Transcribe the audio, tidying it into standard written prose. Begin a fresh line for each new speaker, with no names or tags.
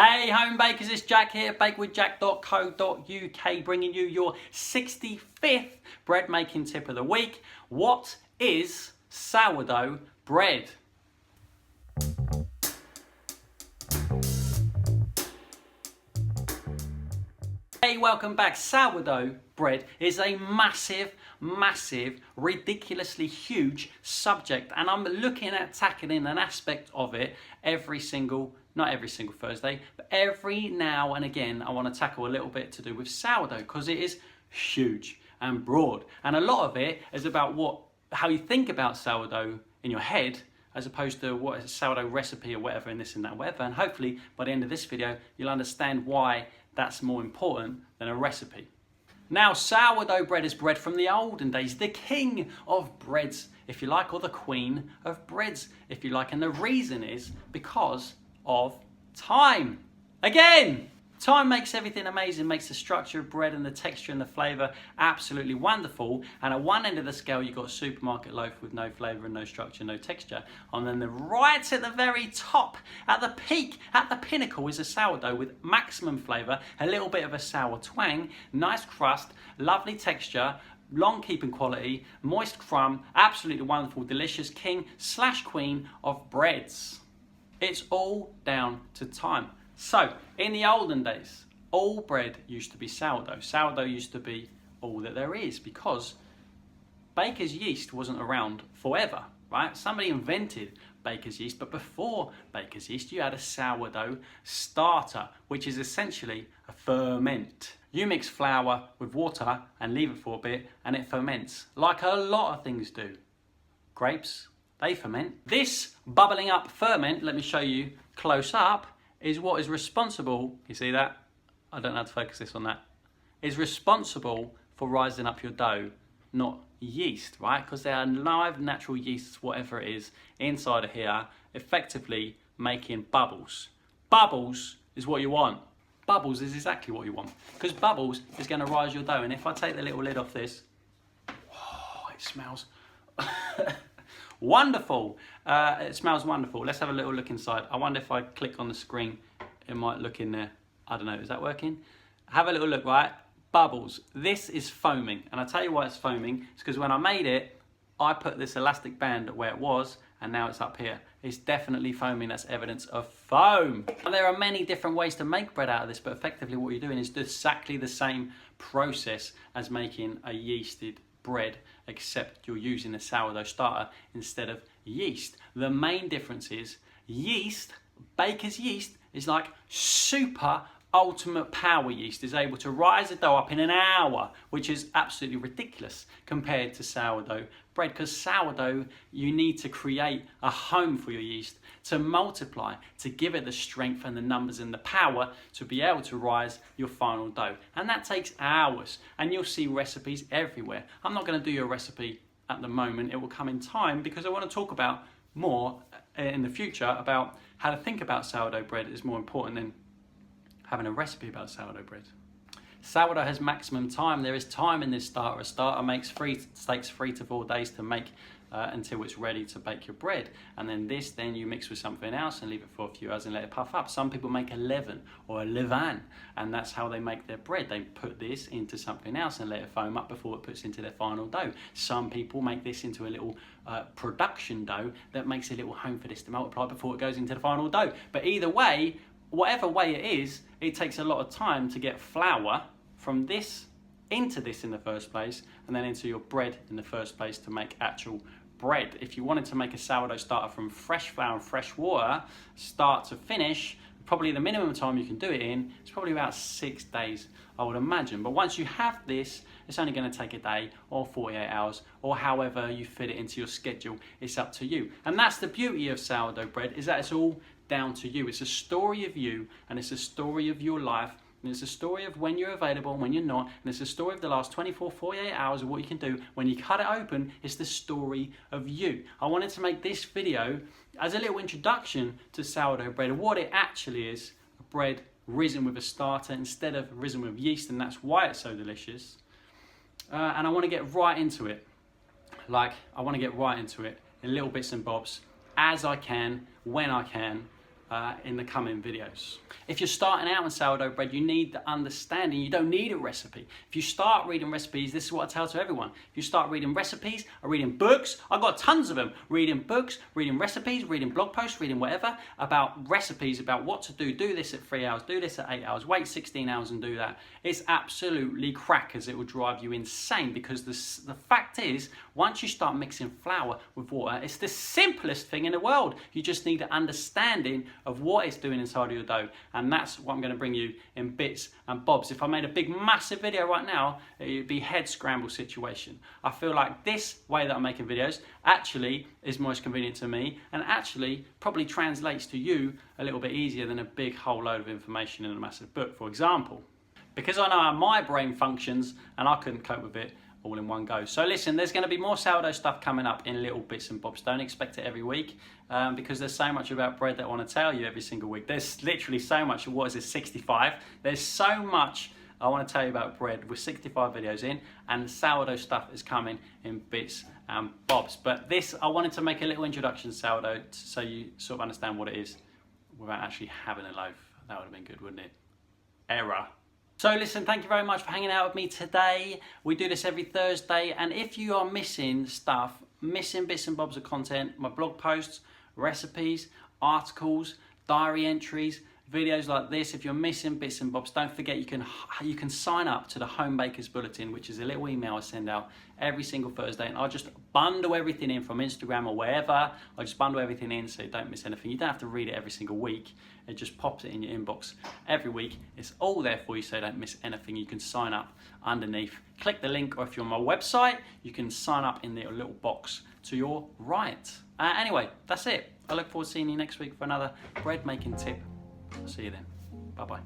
Hey home bakers, it's Jack here, bakewithjack.co.uk, bringing you your 65th bread making tip of the week. What is sourdough bread? Hey, welcome back. Sourdough bread is a massive, ridiculously huge subject, and I'm looking at tackling an aspect of it not every single Thursday, but every now and again I want to tackle a little bit to do with sourdough because it is huge and broad, and a lot of it is about how you think about sourdough in your head as opposed to what is a sourdough recipe or whatever and this and that, whatever. And hopefully by the end of this video you'll understand why that's more important than a recipe. Now, sourdough bread is bread from the olden days, the king of breads, if you like, or the queen of breads, if you like. And the reason is because of time. Again, time makes everything amazing, makes the structure of bread and the texture and the flavour absolutely wonderful. And at one end of the scale, you've got a supermarket loaf with no flavour and no structure, no texture. And then right at the very top, at the peak, at the pinnacle, is a sourdough with maximum flavour, a little bit of a sour twang, nice crust, lovely texture, long keeping quality, moist crumb, absolutely wonderful, delicious king/queen of breads. It's all down to time. So, in the olden days, all bread used to be sourdough. Sourdough used to be all that there is because baker's yeast wasn't around forever, right? Somebody invented baker's yeast, but before baker's yeast, you had a sourdough starter, which is essentially a ferment. You mix flour with water and leave it for a bit, and it ferments, like a lot of things do. Grapes, they ferment. This bubbling up ferment, let me show you close up, is what is responsible, you see that? I don't know how to focus this on that. Is responsible for rising up your dough, not yeast, right? Because there are live natural yeasts, whatever it is, inside of here, effectively making bubbles. Bubbles is what you want. Bubbles is exactly what you want. Because bubbles is going to rise your dough. And if I take the little lid off this, oh, it smells wonderful. It smells wonderful. Let's have a little look inside. I wonder if I click on the screen, it might look in there. I don't know, is that working? Have a little look, right? Bubbles. This is foaming. And I'll tell you why it's foaming. It's because when I made it, I put this elastic band where it was, and now it's up here. It's definitely foaming. That's evidence of foam. And there are many different ways to make bread out of this, but effectively what you're doing is exactly the same process as making a yeasted bread, except you're using a sourdough starter instead of yeast. The main difference is yeast, baker's yeast, is like super ultimate power yeast, is able to rise the dough up in an hour, which is absolutely ridiculous compared to sourdough bread, because sourdough, you need to create a home for your yeast to multiply, to give it the strength and the numbers and the power to be able to rise your final dough. And that takes hours, and you'll see recipes everywhere. I'm not going to do your recipe at the moment. It will come in time, because I want to talk about more in the future about how to think about sourdough bread is more important than having a recipe about sourdough bread. Sourdough has maximum time. There is time in this starter. A starter takes 3 to 4 days to make until it's ready to bake your bread. And then you mix with something else and leave it for a few hours and let it puff up. Some people make a leaven or a levain, and that's how they make their bread. They put this into something else and let it foam up before it puts into their final dough. Some people make this into a little production dough that makes a little home for this to multiply before it goes into the final dough. But either way, whatever way it is, it takes a lot of time to get flour from this into this in the first place, and then into your bread in the first place to make actual bread. If you wanted to make a sourdough starter from fresh flour and fresh water, start to finish, probably the minimum time you can do it in is probably about 6 days, I would imagine. But once you have this, it's only going to take a day or 48 hours, or however you fit it into your schedule. It's up to you. And that's the beauty of sourdough bread, is that it's all down to you. It's a story of you, and it's a story of your life, and it's a story of when you're available and when you're not, and it's a story of the last 24, 48 hours of what you can do. When you cut it open, it's the story of you. I wanted to make this video as a little introduction to sourdough bread, and what it actually is: a bread risen with a starter instead of risen with yeast, and that's why it's so delicious. And I want to get right into it. In little bits and bobs, as I can, when I can, in the coming videos. If you're starting out in sourdough bread, you need the understanding. You don't need a recipe. If you start reading recipes, this is what I tell to everyone. If you start reading recipes or reading books, I've got tons of them. Reading books, reading recipes, reading blog posts, reading whatever about recipes, about what to do. Do this at 3 hours, do this at 8 hours, wait 16 hours and do that. It's absolutely crackers. It will drive you insane because the fact is, once you start mixing flour with water, it's the simplest thing in the world. You just need an understanding of what it's doing inside of your dough, and that's what I'm going to bring you in bits and bobs. If I made a big massive video right now, it would be head scramble situation. I feel like this way that I'm making videos actually is most convenient to me, and actually probably translates to you a little bit easier than a big whole load of information in a massive book, for example. Because I know how my brain functions and I couldn't cope with it all in one go. So listen, there's going to be more sourdough stuff coming up in little bits and bobs. Don't expect it every week because there's so much about bread that I want to tell you every single week. There's literally so much. What is it, 65? There's so much I want to tell you about bread with 65 videos in, and sourdough stuff is coming in bits and bobs. But this, I wanted to make a little introduction to sourdough so you sort of understand what it is without actually having a loaf. That would have been good, wouldn't it? Error. So listen, thank you very much for hanging out with me today. We do this every Thursday, and if you are missing stuff, missing bits and bobs of content, my blog posts, recipes, articles, diary entries, videos like this, if you're missing bits and bobs, don't forget you can sign up to the Home Bakers Bulletin, which is a little email I send out every single Thursday, and I'll just bundle everything in from Instagram or wherever. I just bundle everything in so you don't miss anything. You don't have to read it every single week. It just pops it in your inbox every week. It's all there for you so you don't miss anything. You can sign up underneath. Click the link, or if you're on my website, you can sign up in the little box to your right. Anyway, that's it. I look forward to seeing you next week for another bread making tip. I'll see you then. Bye-bye.